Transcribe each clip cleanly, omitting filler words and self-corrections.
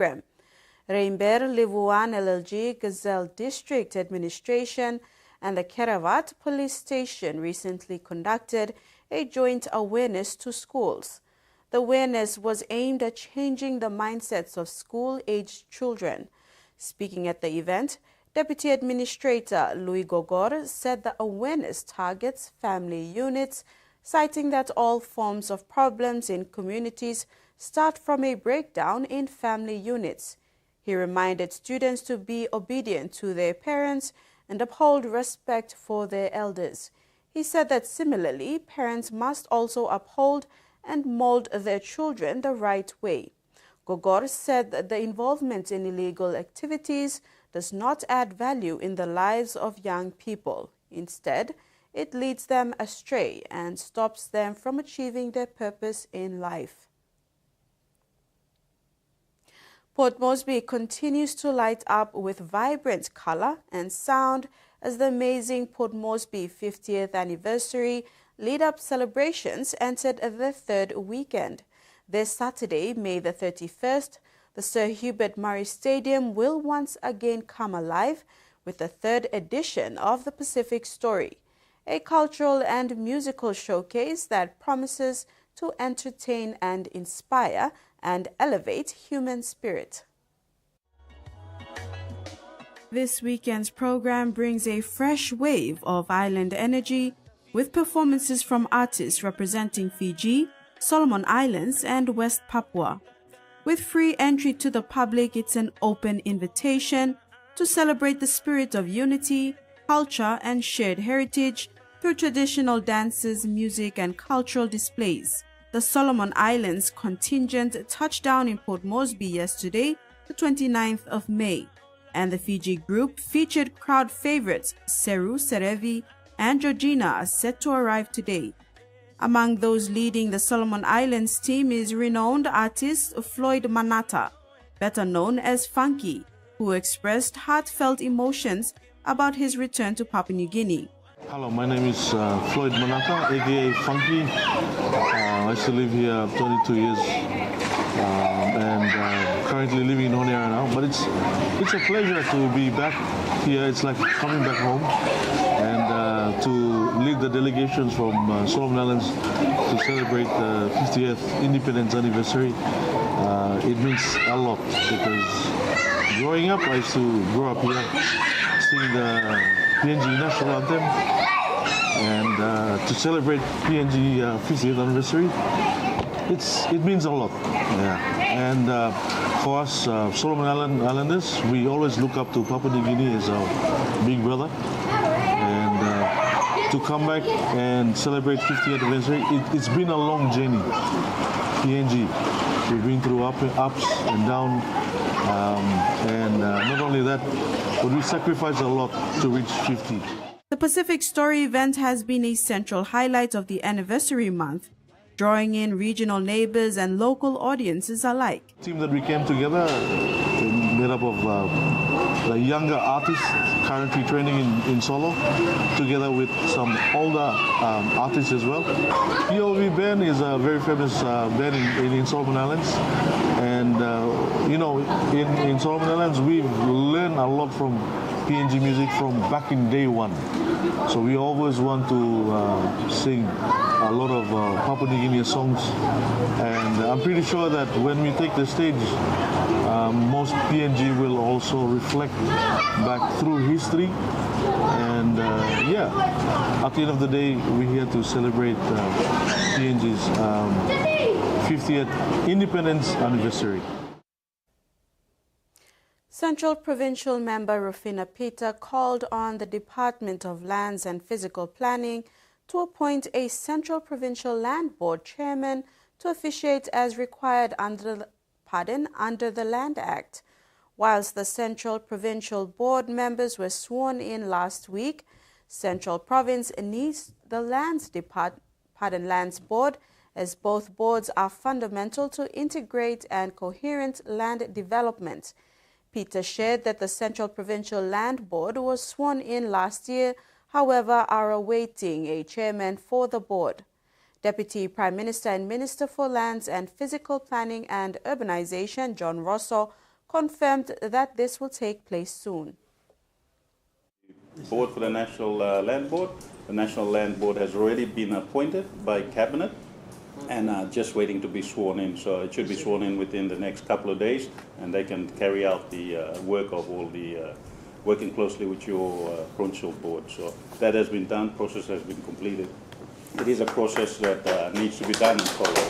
program. Reimber Livuan LLG Gazelle District Administration and the Keravat Police Station recently conducted a joint awareness to schools. The awareness was aimed at changing the mindsets of school-aged children. Speaking at the event, Deputy Administrator Louis Gogor said the awareness targets family units, citing that all forms of problems in communities start from a breakdown in family units. He reminded students to be obedient to their parents and uphold respect for their elders. He said that similarly, parents must also uphold and mold their children the right way. Gogor said that the involvement in illegal activities does not add value in the lives of young people. Instead, it leads them astray and stops them from achieving their purpose in life. Port Moresby continues to light up with vibrant color and sound as the amazing Port Moresby 50th anniversary lead-up celebrations entered the third weekend. This Saturday, May the 31st, the Sir Hubert Murray Stadium will once again come alive with the third edition of the Pacific Story, a cultural and musical showcase that promises to entertain and inspire and elevate human spirit. This weekend's program brings a fresh wave of island energy with performances from artists representing Fiji, Solomon Islands, and West Papua. With free entry to the public, it's an open invitation to celebrate the spirit of unity, culture, and shared heritage through traditional dances, music, and cultural displays. The Solomon Islands contingent touched down in Port Moresby yesterday, the 29th of May, and the Fiji group featured crowd favorites Seru Serevi and Georgina are set to arrive today. Among those leading the Solomon Islands team is renowned artist Floyd Manata, better known as Funky, who expressed heartfelt emotions about his return to Papua New Guinea. Hello, my name is Floyd Manata, aka Funky. I still live here 22 years and currently living in Honiara now. But it's a pleasure to be back here. It's like coming back home and to lead the delegations from Solomon Islands to celebrate the 50th independence anniversary. It means a lot because growing up, I used to grow up here, sing the PNG national anthem, and to celebrate PNG 50th anniversary, it means a lot. Yeah. And for us Solomon Islanders, we always look up to Papua New Guinea as our big brother. And to come back and celebrate 50th anniversary, it's been a long journey. PNG, we've been through ups and downs, and not only that, but we sacrificed a lot to reach 50. The Pacific Story event has been a central highlight of the anniversary month, drawing in regional neighbors and local audiences alike. The team that we came together, made up of the younger artists currently training in solo, together with some older artists as well. PLV band is a very famous band in Solomon Islands, and you know, in Solomon Islands we've learned a lot from PNG music from back in day one. So we always want to sing a lot of Papua New Guinea songs, and I'm pretty sure that when we take the stage, most PNG will also reflect back through history. And yeah, at the end of the day, we're here to celebrate PNG's 50th independence anniversary. Central Provincial Member Rufina Peter called on the Department of Lands and Physical Planning to appoint a Central Provincial Land Board chairman to officiate as required under the Land Act. Whilst the Central Provincial Board members were sworn in last week, Central Province needs the Lands Board, as both boards are fundamental to integrate and coherent land development. Peter shared that the Central Provincial Land Board was sworn in last year, however, are awaiting a chairman for the board. Deputy Prime Minister and Minister for Lands and Physical Planning and Urbanization, John Rosso, confirmed that this will take place soon. Board for the National Land Board. The National Land Board has already been appointed by Cabinet and just waiting to be sworn in. So it should be sworn in within the next couple of days, and they can carry out the work of all the working closely with your provincial board. So that has been done, process has been completed. It is a process that needs to be done and followed.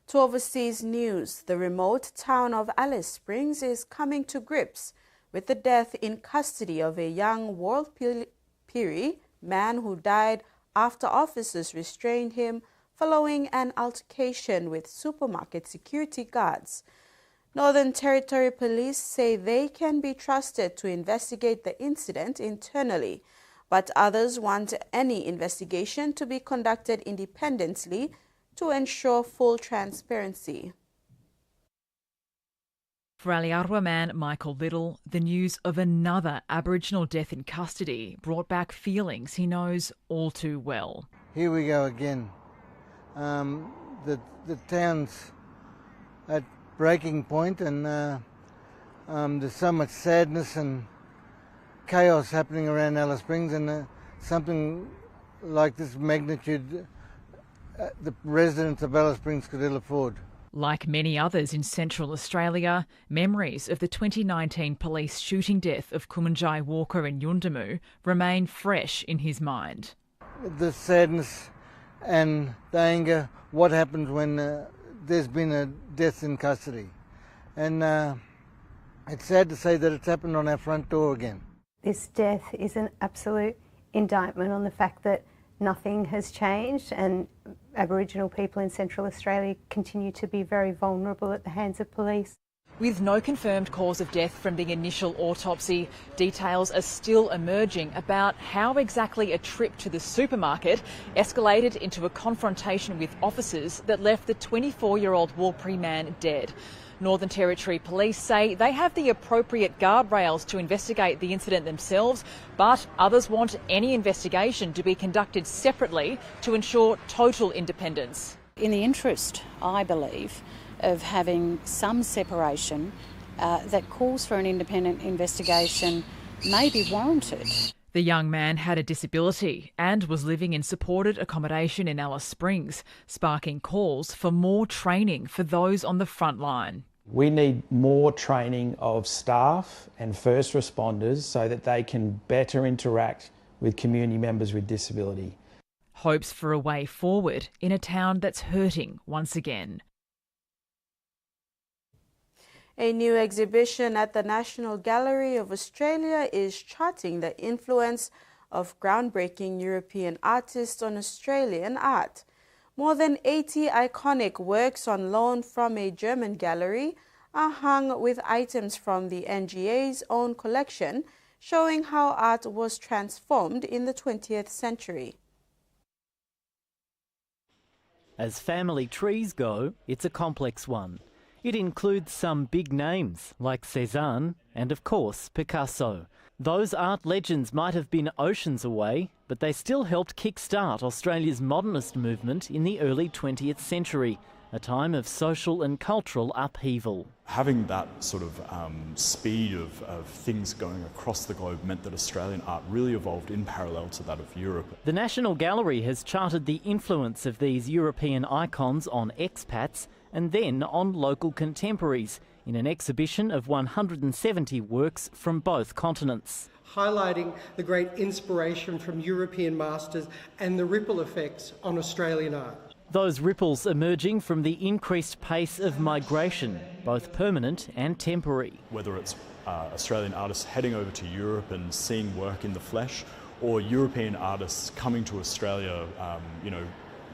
To overseas news, the remote town of Alice Springs is coming to grips with the death in custody of a young World Piri man who died after officers restrained him following an altercation with supermarket security guards. Northern Territory Police say they can be trusted to investigate the incident internally, but others want any investigation to be conducted independently to ensure full transparency. For Aliarwa man Michael Little, the news of another Aboriginal death in custody brought back feelings he knows all too well. Here we go again. The town's at breaking point, and there's so much sadness and chaos happening around Alice Springs, and something like this magnitude the residents of Alice Springs could ill afford. Like many others in Central Australia, memories of the 2019 police shooting death of Kumanjai Walker in Yuendumu remain fresh in his mind. The sadness and the anger, what happens when there's been a death in custody. And it's sad to say that it's happened on our front door again. This death is an absolute indictment on the fact that nothing has changed, and Aboriginal people in Central Australia continue to be very vulnerable at the hands of police. With no confirmed cause of death from the initial autopsy, details are still emerging about how exactly a trip to the supermarket escalated into a confrontation with officers that left the 24-year-old Warlpiri man dead. Northern Territory Police say they have the appropriate guardrails to investigate the incident themselves, but others want any investigation to be conducted separately to ensure total independence. In the interest, I believe, of having some separation that calls for an independent investigation may be warranted. The young man had a disability and was living in supported accommodation in Alice Springs, sparking calls for more training for those on the front line. We need more training of staff and first responders so that they can better interact with community members with disability. Hopes for a way forward in a town that's hurting once again. A new exhibition at the National Gallery of Australia is charting the influence of groundbreaking European artists on Australian art. More than 80 iconic works on loan from a German gallery are hung with items from the NGA's own collection, showing how art was transformed in the 20th century. As family trees go, it's a complex one. It includes some big names like Cézanne and, of course, Picasso. Those art legends might have been oceans away, but they still helped kickstart Australia's modernist movement in the early 20th century, a time of social and cultural upheaval. Having that sort of speed of things going across the globe meant that Australian art really evolved in parallel to that of Europe. The National Gallery has charted the influence of these European icons on expats and then on local contemporaries in an exhibition of 170 works from both continents. Highlighting the great inspiration from European masters and the ripple effects on Australian art. Those ripples emerging from the increased pace of migration, both permanent and temporary. Whether it's Australian artists heading over to Europe and seeing work in the flesh, or European artists coming to Australia,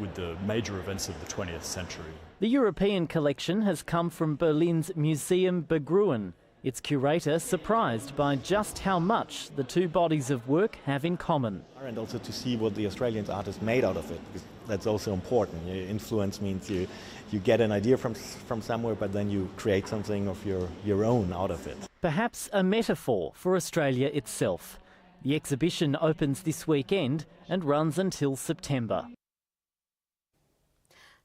with the major events of the 20th century. The European collection has come from Berlin's Museum Berggruen, its curator surprised by just how much the two bodies of work have in common. And also to see what the Australian artist made out of it, because that's also important. Influence means you get an idea from somewhere, but then you create something of your own out of it. Perhaps a metaphor for Australia itself. The exhibition opens this weekend and runs until September.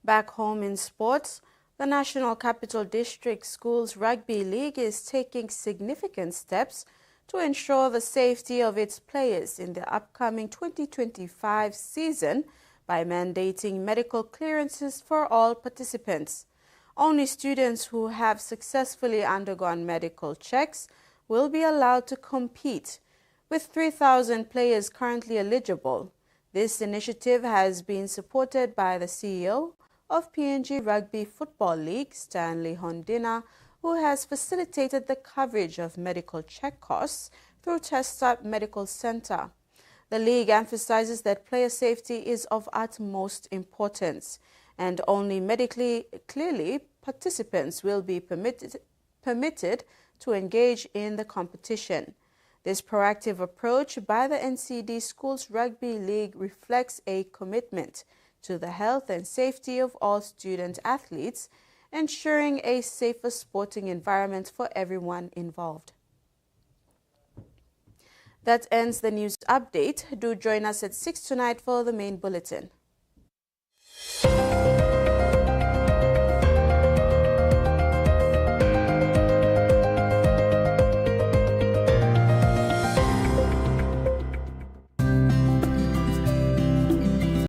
Back home in sports, The National Capital District Schools Rugby League is taking significant steps to ensure the safety of its players in the upcoming 2025 season by mandating medical clearances for all participants. Only students who have successfully undergone medical checks will be allowed to compete, with 3,000 players currently eligible. This initiative has been supported by the CEO of PNG Rugby Football League, Stanley Hondina, who has facilitated the coverage of medical check costs through Test-Up Medical Center. The league emphasizes that player safety is of utmost importance, and only medically clearly participants will be permitted to engage in the competition. This proactive approach by the NCD Schools Rugby League reflects a commitment to the health and safety of all student athletes, ensuring a safer sporting environment for everyone involved. That ends the news update. Do join us at 6 tonight for the main bulletin.